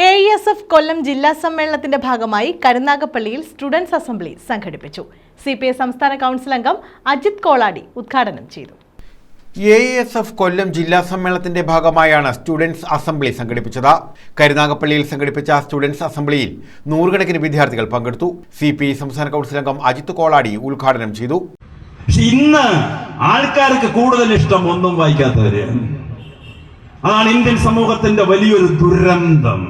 AESF കൊല്ലം ജില്ലാ സമ്മേളനത്തിന്റെ ഭാഗമായി കരുനാഗപ്പള്ളിയിൽ സ്റ്റുഡൻസ് അസംബ്ലി സംഘടിപ്പിച്ചു. CPI സംസ്ഥാന കൗൺസിൽ അംഗം അജിത് കോളാടി ഉദ്ഘാടനം ചെയ്തു. AESF കൊല്ലം ജില്ലാ സമ്മേളനത്തിന്റെ ഭാഗമായാണ് സ്റ്റുഡൻസ് അസംബ്ലി സംഘടിപ്പിച്ചത്. കരുനാഗപ്പള്ളിയിൽ സംഘടിപ്പിച്ച സ്റ്റുഡൻസ് അസംബ്ലിയിൽ നൂറുകണക്കിന് വിദ്യാർത്ഥികൾ പങ്കെടുത്തു. CPI സംസ്ഥാന കൗൺസിൽ അംഗം അജിത് കോളാടി ഉദ്ഘാടനം ചെയ്തു. ഇന്ന് ആൾക്കാർക്ക് കൂടുതൽ ഇഷ്ടം ഒന്നും വായിക്കാത്തവരെയാണ്. അതാണ് ഇന്ത്യൻ സമൂഹത്തിന്റെ വലിയൊരു ദുരന്തം.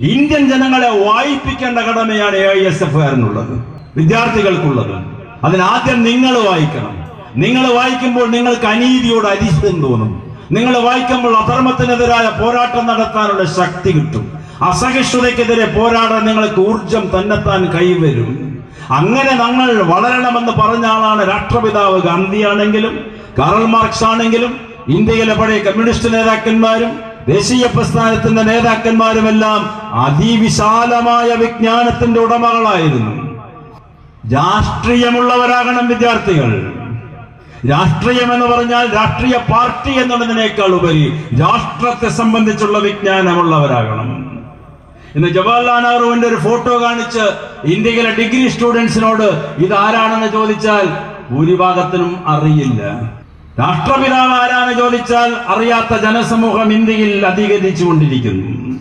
ഇന്ത്യൻ ജനങ്ങളെ വായിപ്പിക്കേണ്ട കടമയാണ് AESF-കാരനുള്ളത്, വിദ്യാർത്ഥികൾക്കുള്ളത്. അതിനാദ്യം നിങ്ങൾ വായിക്കണം. നിങ്ങൾ വായിക്കുമ്പോൾ നിങ്ങൾക്ക് അനീതിയോട് അരിശം തോന്നും. നിങ്ങൾ വായിക്കുമ്പോൾ അധർമ്മത്തിനെതിരായ പോരാട്ടം നടത്താനുള്ള ശക്തി കിട്ടും. അസഹിഷ്ണുതയ്ക്കെതിരെ പോരാടാൻ നിങ്ങൾക്ക് ഊർജം തന്നെത്താൻ കൈവരും. അങ്ങനെ ഞങ്ങൾ വളരണമെന്ന് പറഞ്ഞ ആളാണ് രാഷ്ട്രപിതാവ് ഗാന്ധിയാണെങ്കിലും കാറൽ മാർക്സ് ആണെങ്കിലും ഇന്ത്യയിലെ പഴയ കമ്മ്യൂണിസ്റ്റ് നേതാക്കന്മാരും ദേശീയ പ്രസ്ഥാനത്തിന്റെ നേതാക്കന്മാരുമെല്ലാം അതിവിശാലമായ വിജ്ഞാനത്തിന്റെ ഉടമകളായിരുന്നു. രാഷ്ട്രീയമുള്ളവരാകണം വിദ്യാർത്ഥികൾ. രാഷ്ട്രീയം എന്ന് പറഞ്ഞാൽ രാഷ്ട്രീയ പാർട്ടി എന്നുള്ളതിനേക്കാൾ ഉപരി രാഷ്ട്രത്തെ സംബന്ധിച്ചുള്ള വിജ്ഞാനമുള്ളവരാകണം. ഇന്ന് ജവഹർലാൽ നെഹ്റുവിന്റെ ഒരു ഫോട്ടോ കാണിച്ച് ഇന്ത്യയിലെ ഡിഗ്രി സ്റ്റുഡൻസിനോട് ഇത് ആരാണെന്ന് ചോദിച്ചാൽ ഭൂരിഭാഗത്തിനും അറിയില്ല. രാഷ്ട്രപിതാവ് ആരാന്ന് ചോദിച്ചാൽ അറിയാത്ത ജനസമൂഹം ഇന്ത്യയിൽ അധികരിച്ചുകൊണ്ടിരിക്കുന്നു.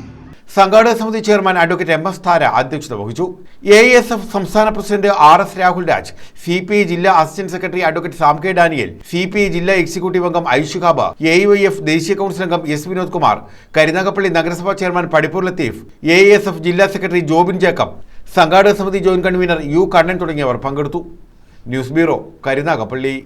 സംഘാടക സമിതി ചെയർമാൻ അഡ്വക്കേറ്റ് MS താര അധ്യക്ഷത വഹിച്ചു. AESF സംസ്ഥാന president RS Rahul Raj, CPI ജില്ലാ assistant secretary advocate Sam K Daniel, CPI ജില്ലാ എക്സിക്യൂട്ടീവ് അംഗം ഐഷുഖാബ, AUIF ദേശീയ കൗൺസിൽ അംഗം S വിനോദ് കുമാർ, കരുനാഗപ്പള്ളി നഗരസഭാ ചെയർമാൻ പടിപ്പൂർ ലത്തീഫ്, AESF ജില്ലാ സെക്രട്ടറി ജോബിൻ ജേക്കബ്, സംഘാടക സമിതി ജോയിന്റ് കൺവീനർ U കണ്ണൻ തുടങ്ങിയവർ പങ്കെടുത്തു. News bureau, Karunagappally.